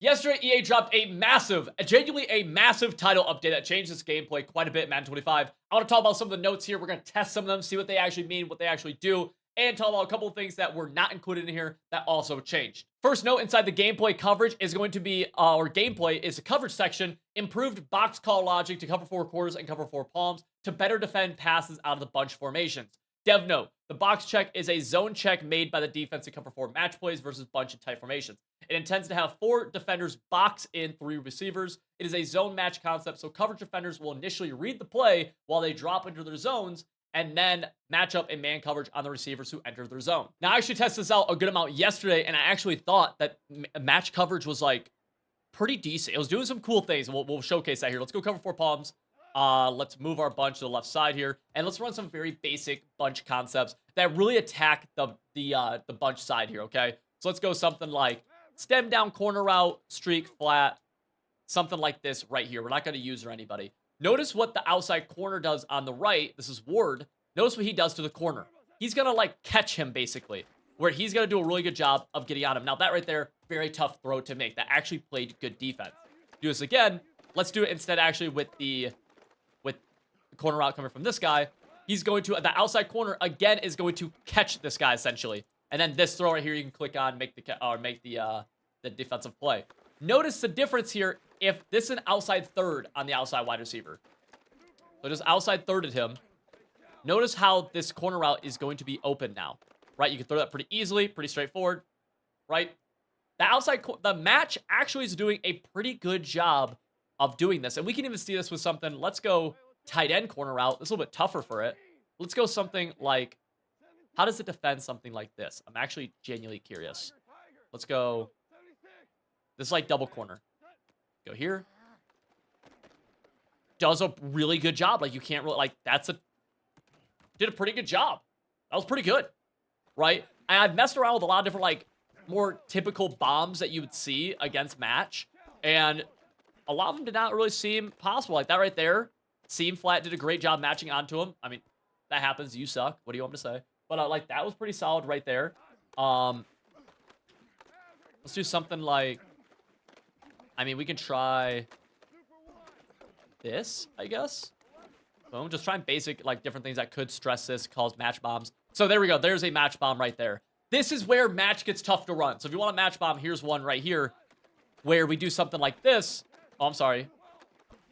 Yesterday, EA dropped a massive, genuinely a massive title update that changed this gameplay quite a bit in Madden 25. I want to talk about some of the notes here. We're going to test some of them, see what they actually mean, what they actually do, and talk about a couple of things that were not included in here that also changed. First note inside the gameplay coverage is going to be, or gameplay is the coverage section, improved box call logic to cover 4 quarters and cover 4 palms to better defend passes out of the bunch formations. Dev note, the box check is a zone check made by the defense to cover 4 match plays versus bunch and tight formations. It intends to have 4 defenders box in 3 receivers. It is a zone match concept, so coverage defenders will initially read the play while they drop into their zones and then match up in man coverage on the receivers who enter their zone. Now, I actually tested this out a good amount yesterday, and I actually thought that match coverage was like pretty decent. It was doing some cool things, and we'll showcase that here. Let's go cover 4 palms. Let's move our bunch to the left side here, and let's run some very basic bunch concepts that really attack the bunch side here, okay? So let's go something like stem down corner route, streak, flat, something like this right here. We're not going to use or anybody. Notice what the outside corner does on the right. This is Ward. Notice what he does to the corner. He's going to, like, catch him, basically, where he's going to do a really good job of getting on him. Now, that right there, very tough throw to make. That actually played good defense. Do this again. Let's do it instead, actually, with the corner route coming from this guy. He's going to, the outside corner, again, is going to catch this guy, essentially. And then this throw right here, you can click on, make the defensive play. Notice the difference here if this is an outside third on the outside wide receiver. So just outside thirded him. Notice how this corner route is going to be open now, right? You can throw that pretty easily, pretty straightforward, right? The match actually is doing a pretty good job of doing this. And we can even see this with something. Let's go tight end corner route. It's a little bit tougher for it. Let's go something like, how does it defend something like this? I'm actually genuinely curious. Let's go. This is like double corner. Go here. Does a really good job. Like, you can't really, like, did a pretty good job. That was pretty good, right? And I've messed around with a lot of different, like, more typical bombs that you would see against match. And a lot of them did not really seem possible. Like that right there. Seam Flat did a great job matching onto him. I mean, that happens. You suck. What do you want me to say? But like, that was pretty solid right there. Let's do something like, I mean, we can try this, I guess. Boom. Just trying basic, like, different things that could stress this, cause match bombs. So there we go. There's a match bomb right there. This is where match gets tough to run. So if you want a match bomb, here's one right here where we do something like this. Oh, I'm sorry.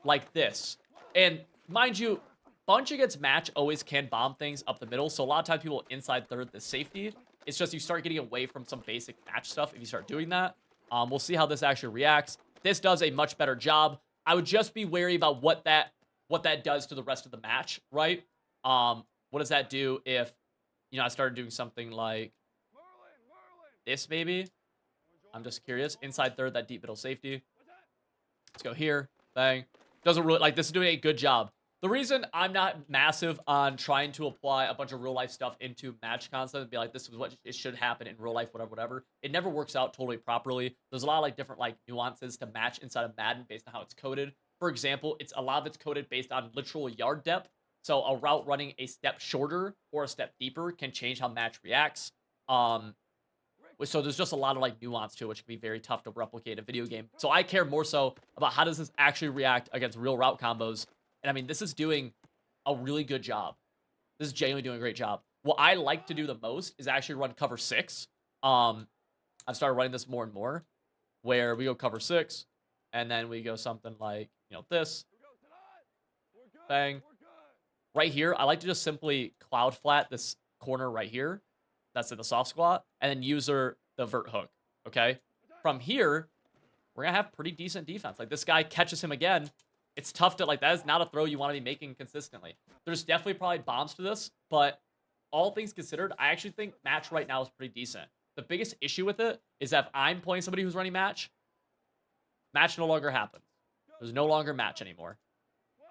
Like this. And mind you, bunch against match always can bomb things up the middle. So a lot of times people inside third the safety. It's just you start getting away from some basic match stuff if you start doing that. We'll see how this actually reacts. This does a much better job. I would just be wary about what that does to the rest of the match, right? What does that do if, you know, I started doing something like this maybe? I'm just curious. Inside third, that deep middle safety. Let's go here. Bang. Doesn't really, like, this is doing a good job. The reason I'm not massive on trying to apply a bunch of real life stuff into match concept and be like, this is what it should happen in real life, whatever. It never works out totally properly. There's a lot of like different like nuances to match inside of Madden based on how it's coded. For example, a lot of it's coded based on literal yard depth. So a route running a step shorter or a step deeper can change how match reacts. So there's just a lot of like nuance to it, which can be very tough to replicate in a video game. So I care more so about how does this actually react against real route combos. And I mean, this is doing a really good job. This is genuinely doing a great job. What I like to do the most is actually run cover 6. I've started running this more and more, where we go cover 6, and then we go something like, you know, this. Bang. Right here, I like to just simply cloud flat this corner right here. That's in the soft squat. And then user the vert hook, okay? From here, we're going to have pretty decent defense. Like, this guy catches him again. It's tough to, like, that is not a throw you want to be making consistently. There's definitely probably bombs to this, but all things considered, I actually think match right now is pretty decent. The biggest issue with it is that if I'm playing somebody who's running match no longer happens. There's no longer match anymore.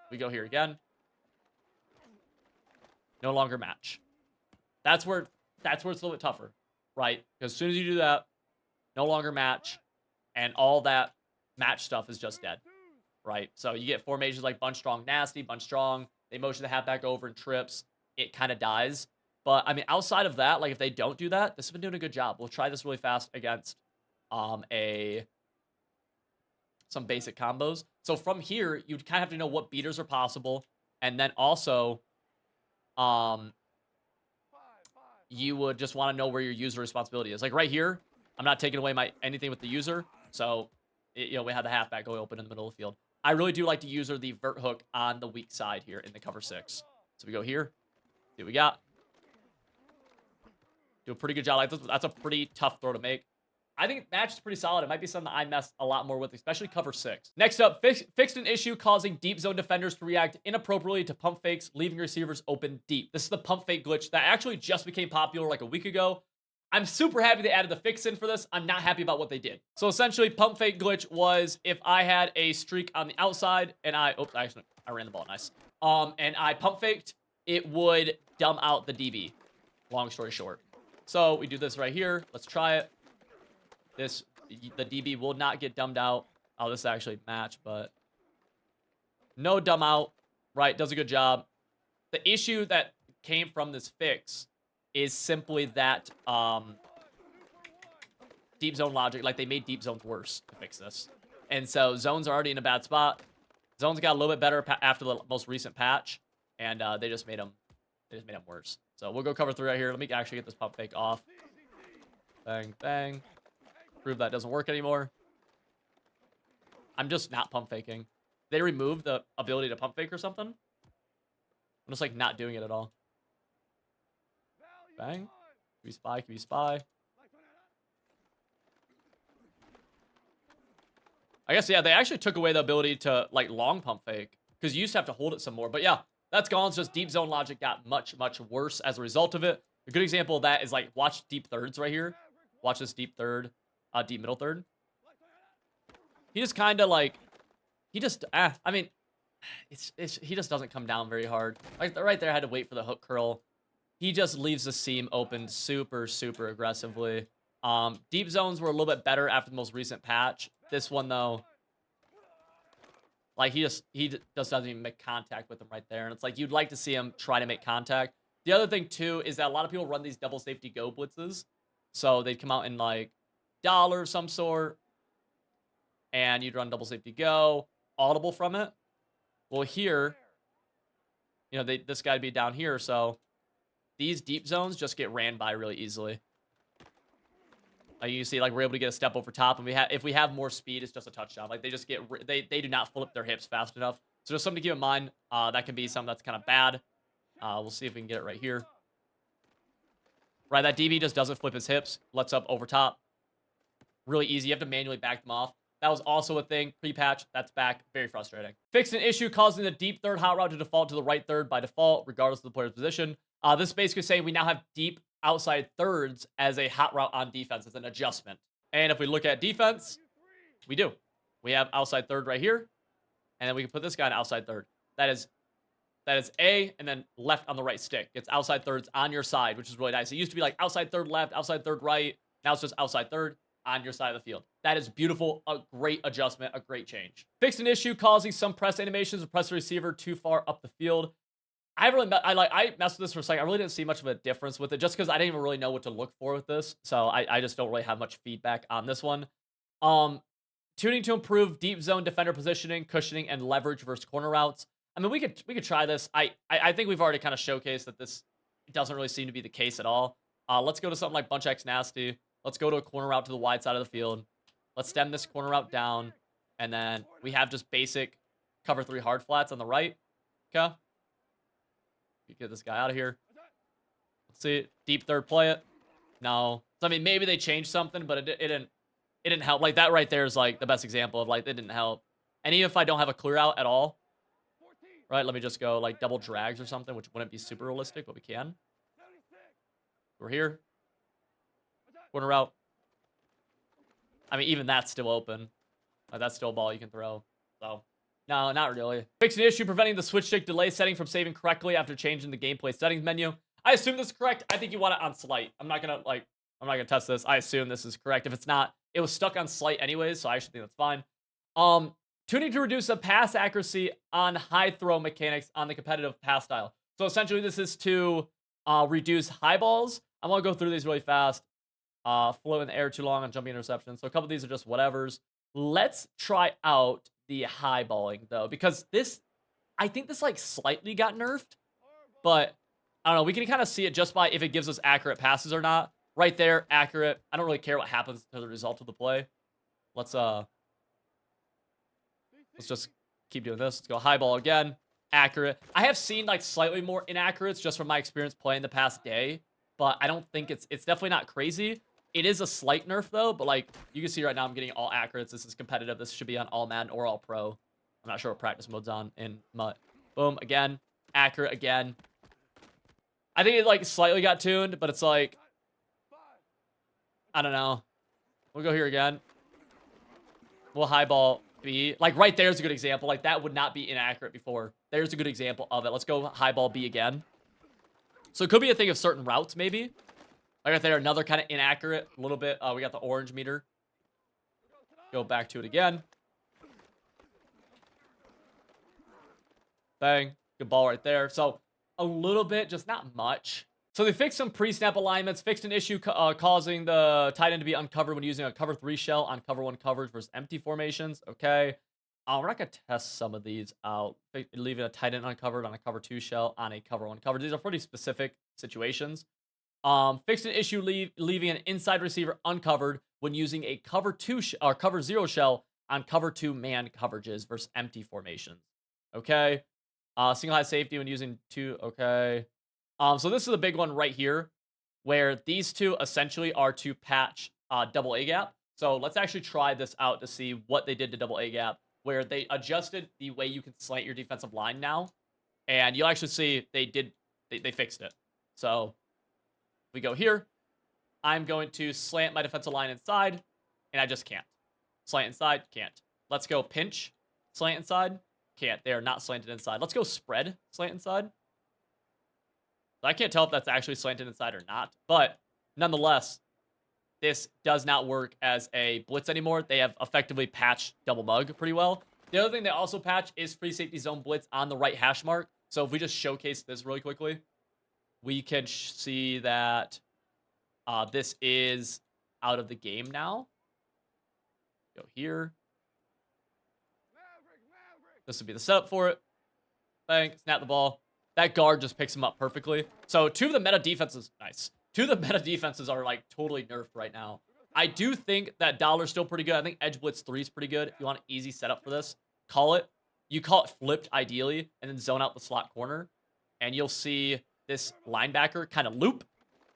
We go here again. No longer match. That's where it's a little bit tougher, right? Because as soon as you do that, no longer match, and all that match stuff is just dead. Right, so you get formations like bunch strong, nasty, bunch strong. They motion the halfback over and trips. It kind of dies. But I mean, outside of that, like if they don't do that, this has been doing a good job. We'll try this really fast against a some basic combos. So from here, you'd kind of have to know what beaters are possible. And then also, you would just want to know where your user responsibility is. Like right here, I'm not taking away anything with the user. So, we have the halfback going open in the middle of the field. I really do like to use the vert hook on the weak side here in the cover 6. So we go here. See what we got. Do a pretty good job. Like that's a pretty tough throw to make. I think match is pretty solid. It might be something I mess a lot more with, especially cover 6. Next up, fixed an issue causing deep zone defenders to react inappropriately to pump fakes, leaving receivers open deep. This is the pump fake glitch that actually just became popular like a week ago. I'm super happy they added the fix in for this. I'm not happy about what they did. So essentially, pump fake glitch was if I had a streak on the outside and I ran the ball, nice. And I pump faked, it would dumb out the DB. Long story short. So we do this right here. Let's try it. The DB will not get dumbed out. Oh, this is actually match, but no dumb out, right? Does a good job. The issue that came from this fix is simply that deep zone logic, like they made deep zones worse to fix this. And so zones are already in a bad spot. Zones got a little bit better after the most recent patch, and they just made them worse. So we'll go cover 3 right here. Let me actually get this pump fake off. Bang, bang. Prove that doesn't work anymore. I'm just not pump faking. They removed the ability to pump fake or something. I'm just like not doing it at all. Bang. Can we spy? Can we spy? I guess, yeah, they actually took away the ability to like long pump fake because you used to have to hold it some more. But yeah, that's gone. It's just deep zone logic got much, much worse as a result of it. A good example of that is like watch deep thirds right here. Watch this deep third. Deep middle third. He just kind of like, he just, I mean, he just doesn't come down very hard. Like right there, I had to wait for the hook curl. He just leaves the seam open super, super aggressively. Deep zones were a little bit better after the most recent patch. This one though, like he just doesn't even make contact with him right there. And it's like, you'd like to see him try to make contact. The other thing too, is that a lot of people run these double safety go blitzes. So they'd come out in like dollar of some sort, and you'd run double safety go, audible from it. Well, here, this guy'd be down here, so these deep zones just get ran by really easily. You see, like we're able to get a step over top, and if we have more speed, it's just a touchdown. Like they just they do not flip their hips fast enough. So just something to keep in mind. That can be something that's kind of bad. We'll see if we can get it right here. Right, that DB just doesn't flip his hips. Lets up over top. Really easy. You have to manually back them off. That was also a thing. Pre-patch, that's back. Very frustrating. Fixed an issue causing the deep third hot route to default to the right third by default, regardless of the player's position. This is basically saying we now have deep outside thirds as a hot route on defense as an adjustment. And if we look at defense, we do. We have outside third right here. And then we can put this guy in outside third. That is A, and then left on the right stick. It's outside thirds on your side, which is really nice. It used to be like outside third left, outside third right. Now it's just outside third on your side of the field. That is beautiful. A great adjustment. A great change. Fixed an issue causing some press animations to press the receiver too far up the field. I messed with this for a second. I really didn't see much of a difference with it just because I didn't even really know what to look for with this. So I just don't really have much feedback on this one. Tuning to improve deep zone defender positioning, cushioning, and leverage versus corner routes. I mean, we could try this. I think we've already kind of showcased that this doesn't really seem to be the case at all. Let's go to something like Bunch X Nasty. Let's go to a corner route to the wide side of the field. Let's stem this corner route down. And then we have just basic cover 3 hard flats on the right. Okay. Get this guy out of here. Let's see. Deep third play it. No. So, I mean, maybe they changed something, but it didn't help. Like, that right there is, like, the best example of, like, it didn't help. And even if I don't have a clear out at all, right, let me just go, like, double drags or something, which wouldn't be super realistic, but we can. We're here. Corner route. I mean, even that's still open. That's still a ball you can throw. So, no, not really. Fixed an issue preventing the switch stick delay setting from saving correctly after changing the gameplay settings menu. I assume this is correct. I think you want it on slight. I'm not gonna test this. I assume this is correct. If it's not, it was stuck on slight anyways, so I actually think that's fine. Tuning to reduce the pass accuracy on high throw mechanics on the competitive pass style. So essentially, this is to reduce high balls. I'm gonna go through these really fast. Flow in the air too long on jumping interception. So a couple of these are just whatevers. Let's try out the high balling though, because I think this like slightly got nerfed, but I don't know. We can kind of see it just by if it gives us accurate passes or not. Right there, accurate. I don't really care what happens to the result of the play. Let's just keep doing this. Let's go high ball again. Accurate. I have seen like slightly more inaccurates just from my experience playing the past day, but I don't think it's definitely not crazy. It is a slight nerf though, but like you can see right now I'm getting all accurates. This is competitive. This should be on all Madden or all pro. I'm not sure what practice mode's on in MUT. Boom, again. Accurate again. I think it like slightly got tuned, but it's like, I don't know. We'll go here again. We'll high ball B. Like right there's a good example. Like that would not be inaccurate before. There's a good example of it. Let's go high ball B again. So it could be a thing of certain routes maybe. Like right there, another kind of inaccurate a little bit. We got the orange meter. Go back to it again. Bang. Good ball right there. So a little bit, just not much. So they fixed some pre-snap alignments, fixed an issue causing the tight end to be uncovered when using a cover 3 shell on cover 1 coverage versus empty formations. Okay. We're not going to test some of these out. Leaving a tight end uncovered on a cover 2 shell on a cover 1 coverage. These are pretty specific situations. Fixed an issue leaving an inside receiver uncovered when using a cover 2 or cover 0 shell on cover 2 man coverages versus empty formations. Okay. Single high safety when using 2. Okay. So this is a big one right here, where these two essentially are to patch double A gap. So let's actually try this out to see what they did to double A gap, where they adjusted the way you can slant your defensive line now, and you'll actually see they fixed it. So we go here. I'm going to slant my defensive line inside, and I just can't. Slant inside, can't. Let's go pinch, slant inside, can't. They are not slanted inside. Let's go spread, slant inside. I can't tell if that's actually slanted inside or not, but nonetheless, this does not work as a blitz anymore. They have effectively patched double mug pretty well. The other thing they also patch is free safety zone blitz on the right hash mark. So if we just showcase this really quickly, we can see that this is out of the game now. Go here. This would be the setup for it. Bang, snap the ball. That guard just picks him up perfectly. So 2 of the meta defenses, nice. 2 of the meta defenses are like totally nerfed right now. I do think that Dollar's still pretty good. I think Edge Blitz 3 is pretty good. If you want an easy setup for this, call it. You call it flipped ideally, and then zone out the slot corner. And you'll see this linebacker kind of loop,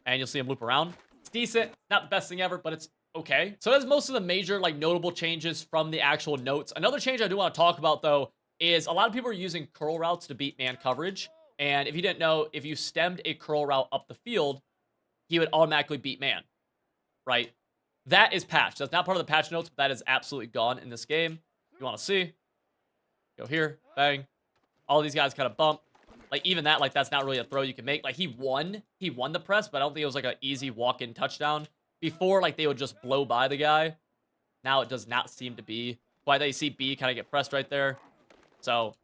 and you'll see him loop around. It's decent. Not the best thing ever, but it's okay. So that's most of the major like notable changes from the actual notes. Another change I do want to talk about though is a lot of people are using curl routes to beat man coverage. And if you didn't know, if you stemmed a curl route up the field, he would automatically beat man, right? That is patched. That's not part of the patch notes, but that is absolutely gone in this game. You want to see? Go here, bang. All these guys kind of bump. Like even that, like that's not really a throw you can make. Like he won the press, but I don't think it was like an easy walk-in touchdown. Before, like they would just blow by the guy. Now it does not seem to be. Why they see B kind of get pressed right there. So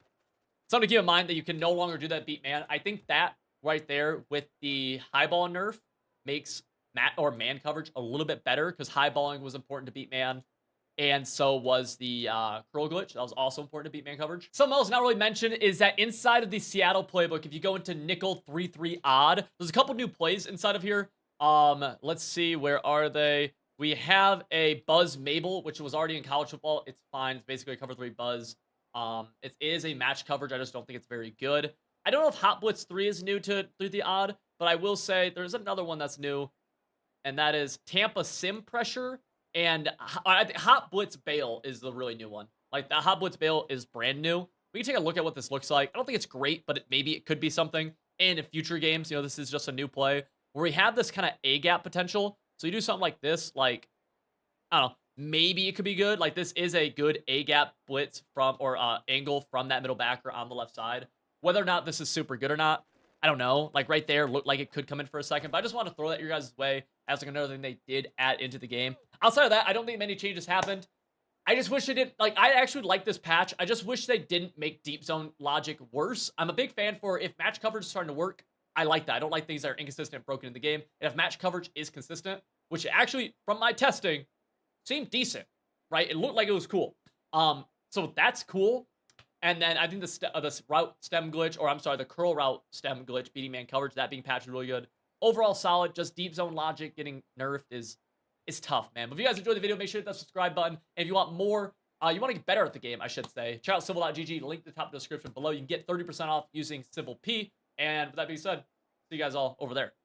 something to keep in mind that you can no longer do that beat man. I think that right there with the high ball nerf makes man coverage a little bit better because high balling was important to beat man. And so was the curl glitch. That was also important to beat man coverage. Something else not really mentioned is that inside of the Seattle playbook, if you go into nickel 3-3 odd, there's a couple new plays inside of here. Let's see, where are they? We have a Buzz Mabel, which was already in college football. It's fine. It's basically a cover 3 Buzz. It is a match coverage. I just don't think it's very good. I don't know if Hot Blitz 3 is new to 3-3 odd, but I will say there's another one that's new, and that is Tampa Sim Pressure. And I think Hot Blitz Bail is the really new one. Like, the Hot Blitz Bail is brand new. We can take a look at what this looks like. I don't think it's great, but maybe it could be something. And in future games, you know, this is just a new play where we have this kind of A-gap potential. So you do something like this, like, I don't know, maybe it could be good. Like, this is a good A-gap blitz from, or angle from that middle backer on the left side. Whether or not this is super good or not, I don't know. Like, right there looked like it could come in for a second. But I just want to throw that your guys' way as like another thing they did add into the game. Outside of that, I don't think many changes happened. I just wish they did, like, I actually like this patch. I just wish they didn't make deep zone logic worse. I'm a big fan for if match coverage is starting to work, I like that. I don't like things that are inconsistent and broken in the game. And if match coverage is consistent, which actually, from my testing, seemed decent. right? It looked like it was cool. So that's cool. And then I think the route stem glitch, or I'm sorry, the curl route stem glitch, beating man coverage, that being patched really good. Overall solid. Just deep zone logic getting nerfed is tough, man. But if you guys enjoyed the video, make sure to hit that subscribe button. And if you want more, you want to get better at the game, I should say, check out civil.gg. Link to the top of the description below. You can get 30% off using Civil P. And with that being said, see you guys all over there.